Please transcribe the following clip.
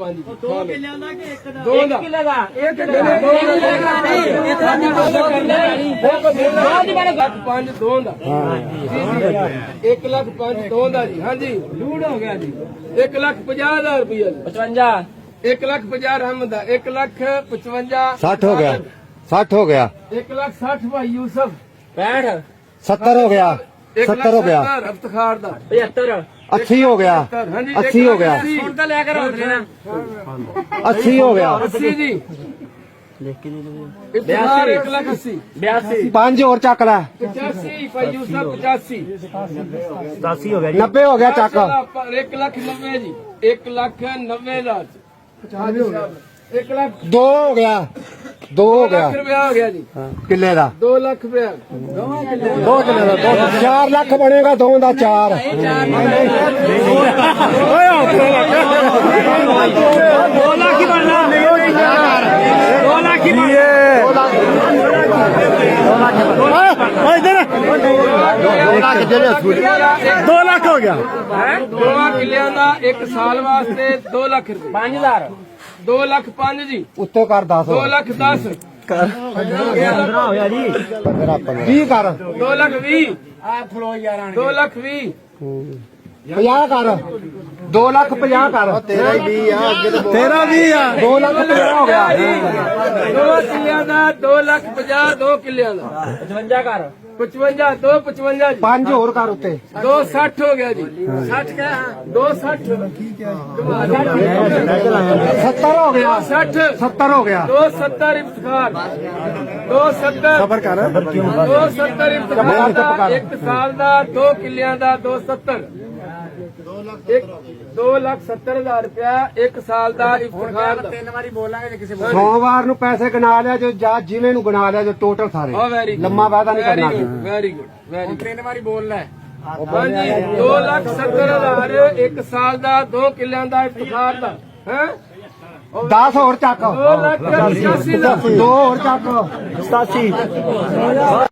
5 2 ਕਿੱਲਿਆਂ ਦਾ ਕਿ ਇੱਕ ਦਾ? 2 ਕਿੱਲੇ ਦਾ 1 ਕਿੱਲੇ ਦਾ 2 ਕਿੱਲੇ ਦਾ ਨਹੀਂ 5 2 ਦਾ 1 ਲੱਖ 5 2 ਦਾ ਜੀ। ਹਾਂਜੀ ਲੂੜ ਹੋ ਗਿਆ ਜੀ। 1,50,000 ਰੁਪਇਆ 55 1 ਲੱਖ 50 ਰਹਿਮਦ ਦਾ 1 ਲੱਖ 55 60 हो गया 60 हो गया 1 ਲੱਖ 60 ਭਾਈ ਯੂਸਫ 65 70 हो गया 70 हो गया ਇਫਤਖਾਰ ਦਾ 75 80 हो गया ਹਾਂਜੀ 80 हो गया ਹੁਣ ਤਾਂ ਲੈ ਕੇ ਰੋਕ ਲੈਣਾ 80 हो गया 80 ਜੀ ਇਫਤਖਾਰ 1 ਲੱਖ 80 82 5 और चक ला 85 ਭਾਈ ਯੂਸਫ 85 80 ਹੋ ਗਿਆ 90 हो गया चक 1 ਲੱਖ 90 ਜੀ 1 ਲੱਖ 90 ਦਾ 1 ਲੱਖ 2 हो गया 2 हो गया रुपया हो गया जी किले का 2 लाख रुपया 2 किले का 4 लाख बनेगा 2 का 4 2 ਲੱਖ ਹੀ ਬਣਨਾ 2 ਲੱਖ ਹੀ ਬਣਨਾ 2 लाख हो गया 2 किलियां का 1 साल वास्ते 2 लाख रुपए 5000 2 लाख 5 जी उत्ते कर 10 2 लाख 10 ਹੋਇਆ ਜੀ 20 कर 2 लाख 20 2 लाख 20 50 कर 2 लाख 50 कर तेरा 20 आ 2 लाख 50 हो गया 2 किलियां का 2 लाख 50 2 किलियां का 55 कर 55 2 55 जी 5 और कर उत्ते 2 60 हो गया जी 60 क्या 2 60 70 हो गया 60 70 हो गया 2 70 इफ्तिखार 2 70 खबर कर 2 70 इफ्तिखार ਦਾ 1 साल ਦਾ 2 ਕਿੱਲਿਆਂ ਦਾ 2 70 2 ਲੱਖ 70,000 ਰੁਪਇਆ 1 ਸਾਲ ਦਾ ਇਫਤਖਾਰ ਦਾ 3 ਵਾਰੀ ਬੋਲਾਂਗੇ ਜੇ ਕਿਸੇ सोमवार ਨੂੰ ਪੈਸੇ ਗਿਣਾ ਲਿਆ ਜੋ ਜਾਂ ਜ਼ਿਲ੍ਹੇ ਨੂੰ ਗਿਣਾ ਲਿਆ ਜੋ ਟੋਟਲ ਸਾਰੇ ਵੈਰੀ ਲੰਮਾ ਵਾਅਦਾ ਨਹੀਂ ਕਰਨਾ ਵੈਰੀ ਗੁੱਡ ਵੈਰੀ 3 ਵਾਰੀ ਬੋਲ ਲੈ ਹਾਂਜੀ 2 ਲੱਖ 70,000 1 ਸਾਲ ਦਾ 2 ਕਿੱਲਿਆਂ ਦਾ ਇਫਤਖਾਰ ਦਾ ਹੈ 10 ਹੋਰ ਚੱਕ 2 ਲੱਖ 85,000 2 ਹੋਰ ਚੱਕ 87